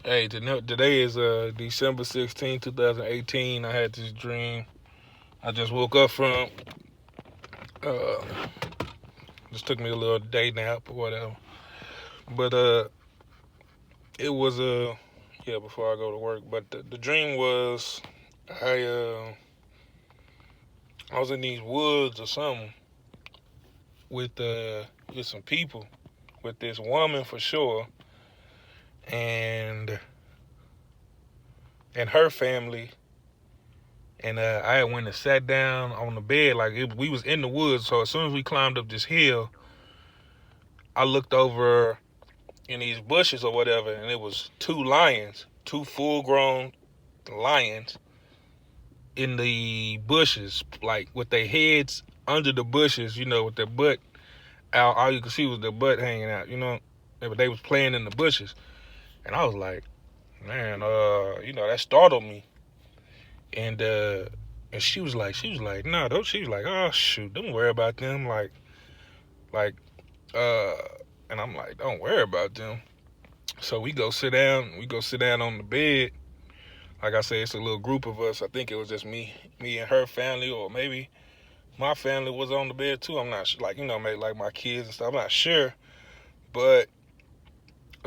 Hey, today is December 16, 2018. I had this dream. I just woke up from. Uh, just took me a little day nap or whatever. But it was yeah, before I go to work. But the dream was I uh I was in these woods or something with some people, with this woman for sure, and her family. And I had went and sat down on the bed we was in the woods. So as soon as we climbed up this hill, I looked over in these bushes or whatever, and it was two lions, two full-grown lions in the bushes, like with their heads under the bushes, with their butt out. All you could see was their butt hanging out, But they was playing in the bushes, and I was like, man, that startled me. And she was like, no, don't. She was like, oh shoot, don't worry about them, like, uh, and I'm like, don't worry about them. So we go sit down. We go sit down on the bed. Like I said, it's a little group of us. I think it was just me and her family, or maybe my family was on the bed too. I'm not sure. Maybe like my kids and stuff. I'm not sure. But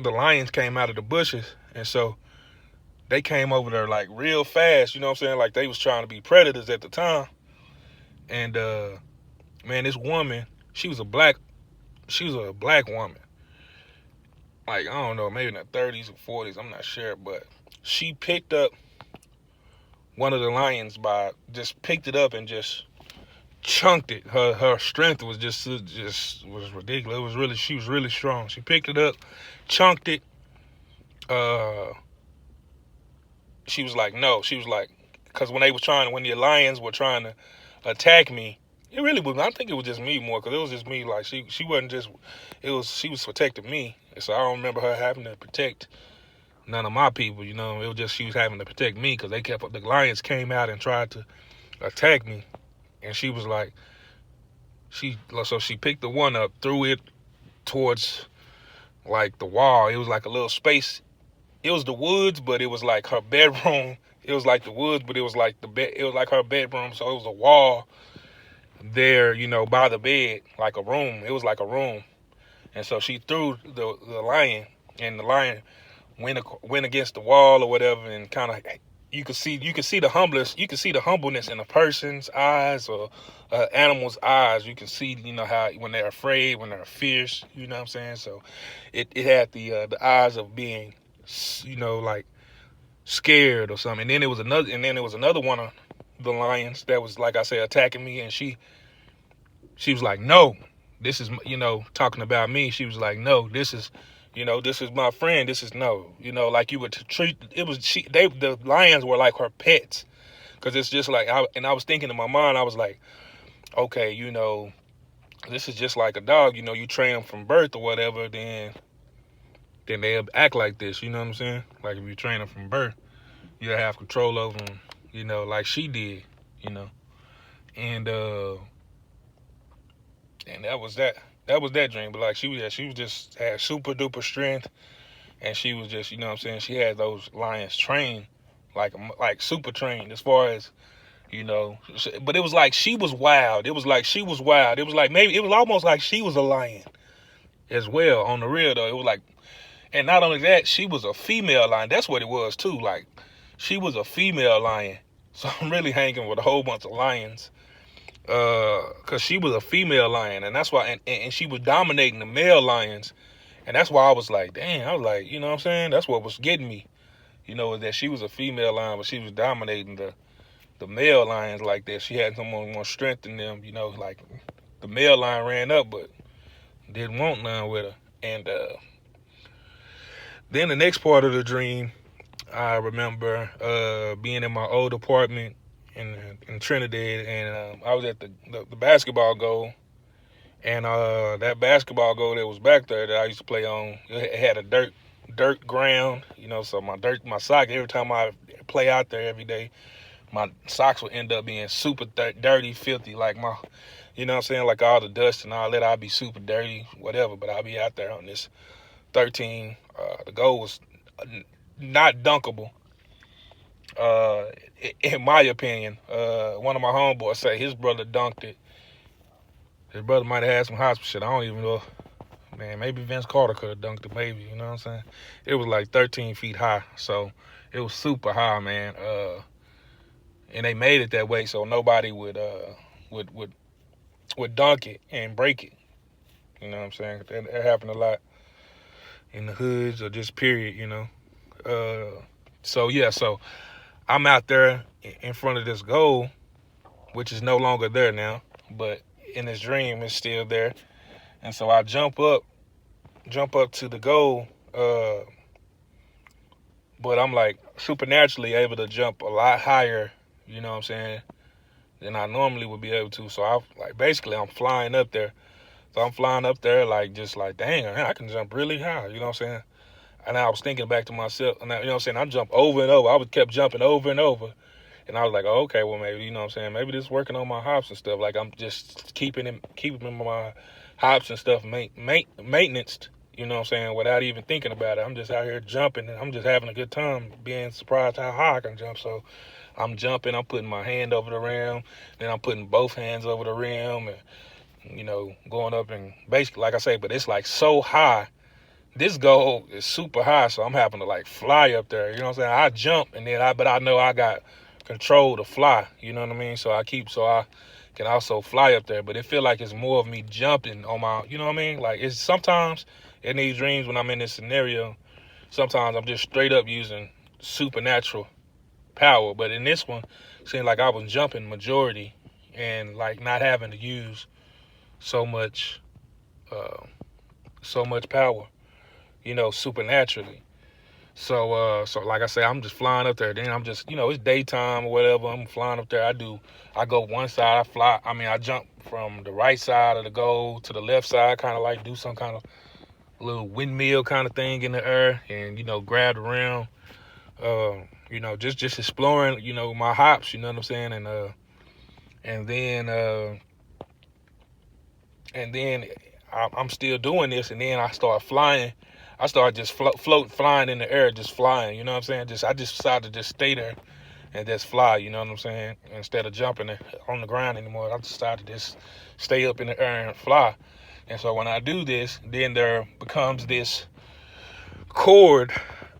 the lions came out of the bushes, and so they came over there like real fast. You know what I'm saying? Like they was trying to be predators at the time. And man, this woman, she was a black woman. Like I don't know, maybe in the 30s or 40s. I'm not sure, but she picked up one of the lions just picked it up and just chunked it. Her strength was just was ridiculous. She was really strong. She picked it up, chunked it. Uh, she was like, no. She was like, because when the lions were trying to attack me, it really was. I think it was just me more, because it was just me. Like she wasn't just. She was protecting me. So I don't remember her having to protect none of my people. It was just she was having to protect me, because the lions came out and tried to attack me, and she was like, so she picked the one up, threw it towards like the wall. It was like a little space. It was the woods, but it was like her bedroom. It was like the woods, but it was like the bed. It was like her bedroom, so it was a wall there, by the bed, like a room. It was like a room, and so she threw the lion, and the lion went against the wall or whatever, and kind of you can see the humbleness in a person's eyes, or animal's eyes. You can see how when they're afraid, when they're fierce. You know what I'm saying? So it had the eyes of being like scared or something. And then there was another one of the lions that was, like I said, attacking me, and she was like, no, this is, talking about me. She was like, no, this is my friend. This is no, like you would treat. It was the lions were like her pets, because it's just like I was thinking in my mind, I was like, okay, this is just like a dog. You train them from birth or whatever, then they'll act like this. You know what I'm saying? Like if you train them from birth, you have control over them. Like she did. You know, and and that was that. That was that dream. But like she was just had super duper strength, and she was just, what I'm saying, she had those lions trained, like super trained, as far as, but it was like she was wild. It was like she was wild. It was like, maybe it was almost like she was a lion as well. On the real though, it was like, and not only that, she was a female lion. That's what it was too. Like she was a female lion. So I'm really hanging with a whole bunch of lions, because she was a female lion, and that's why, and she was dominating the male lions. And that's why I was like, damn, I was like, what I'm saying? That's what was getting me, that she was a female lion, but she was dominating the male lions like that. She had someone more strength in them, like the male lion ran up, but didn't want none with her. And then the next part of the dream, I remember being in my old apartment in Trinidad, and I was at the basketball goal. And that basketball goal that was back there that I used to play on, it had a dirt ground, so my socks, every time I play out there every day, my socks would end up being super dirty, filthy, like what I'm saying, like all the dust and all that. I'd be super dirty, whatever, but I'd be out there on this 13. The goal was not dunkable. Uh, in my opinion, one of my homeboys say his brother dunked it. His brother might have had some hospital shit. I don't even know. Man, maybe Vince Carter could have dunked it. Maybe, you know what I'm saying? It was like 13 feet high, so it was super high, man. And they made it that way so nobody would would would dunk it and break it. You know what I'm saying? That happened a lot in the hoods or just period. So yeah, so I'm out there in front of this goal, which is no longer there now, but in this dream it's still there. And so I jump up to the goal, but I'm like supernaturally able to jump a lot higher, you know what I'm saying, than I normally would be able to. So I like basically I'm flying up there. So I'm flying up there like just like dang, man, I can jump really high, you know what I'm saying? And I was thinking back to myself, and you know what I'm saying, I jumped over and over. I would kept jumping over and over. And I was like, oh, okay, well maybe, you know what I'm saying, maybe this is working on my hops and stuff. Like I'm just keeping my hops and stuff maintenance, you know what I'm saying, without even thinking about it. I'm just out here jumping and I'm just having a good time being surprised how high I can jump. So I'm jumping, I'm putting my hand over the rim, then I'm putting both hands over the rim and, going up and basically, like I say, but it's like so high. This goal is super high, so I'm having to like fly up there. You know what I'm saying? I jump and then but I know I got control to fly. You know what I mean? So I can also fly up there. But it feel like it's more of me jumping on my. You know what I mean? Like it's sometimes in these dreams when I'm in this scenario, sometimes I'm just straight up using supernatural power. But in this one, it seemed like I was jumping majority and like not having to use so much, uh, so much power. Supernaturally. So like I say, I'm just flying up there. Then I'm just, it's daytime or whatever. I'm flying up there. I go one side. I jump from the right side of the goal to the left side, kind of like do some kind of little windmill kind of thing in the air, and grab the rim. Just exploring, my hops. You know what I'm saying? And then and then I'm still doing this, and then I start flying. I start just flying in the air, just flying. You know what I'm saying? I just decided to just stay there and just fly. You know what I'm saying? Instead of jumping on the ground anymore, I decided to just stay up in the air and fly. And so when I do this, then there becomes this cord.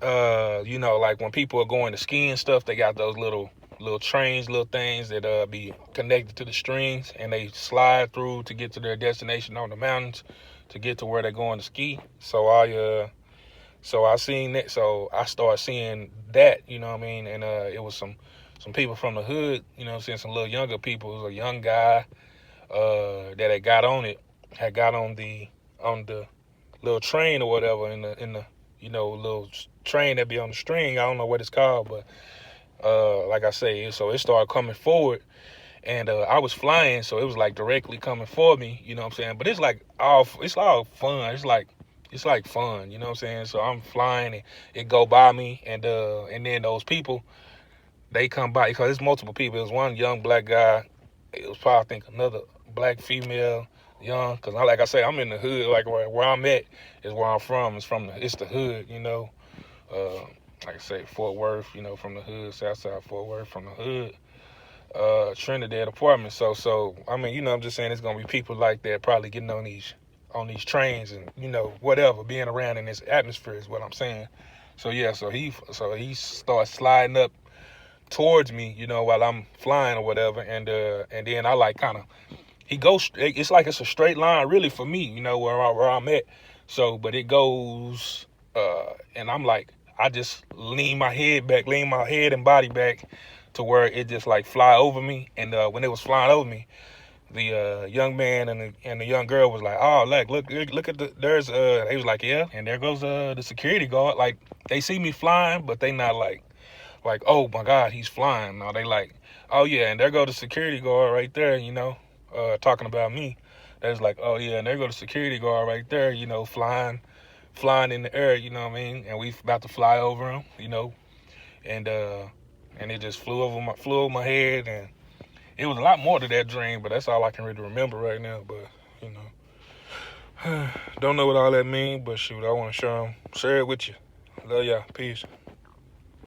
Like when people are going to ski and stuff, they got those little trains, little things that be connected to the strings, and they slide through to get to their destination on the mountains, to get to where they're going to ski. So I seen that. So I started seeing that. You know what I mean? And it was some people from the hood. You know what I'm saying? Some little younger people. It was a young guy that had got on the little train or whatever in the little train that be on the string. I don't know what it's called, but like I say, so it started coming forward, and I was flying, so it was like directly coming for me. You know what I'm saying? But it's all fun. It's like fun. You know what I'm saying? So I'm flying, and it go by me, and then those people, they come by because it's multiple people. It was one young black guy. It was probably I think another black female, young. Cause like I say, I'm in the hood. Like where I'm at is where I'm from. It's the hood. Uh, like I say, Fort Worth. From the hood, Southside Fort Worth, from the hood. Trinidad apartment. So I mean, I'm just saying it's gonna be people like that probably getting on these trains and whatever, being around in this atmosphere is what I'm saying. So yeah, so he starts sliding up towards me, while I'm flying or whatever, and then I like kind of he goes. It's like it's a straight line really for me, where I'm at. So, but it goes, and I'm like I just lean my head and body back to where it just like fly over me. And when it was flying over me, the young man and the young girl was like, oh, look at there's they was like, yeah, and there goes the security guard. Like they see me flying, but they not like, oh my God, he's flying. No, they like, oh yeah, and there go the security guard right there, talking about me. They was like, oh yeah, and there go the security guard right there, flying in the air, you know what I mean? And we about to fly over him, and it just flew over my head, and it was a lot more to that dream, but that's all I can really remember right now. But don't know what all that means, but shoot, I want to share it with you. Love y'all. Peace.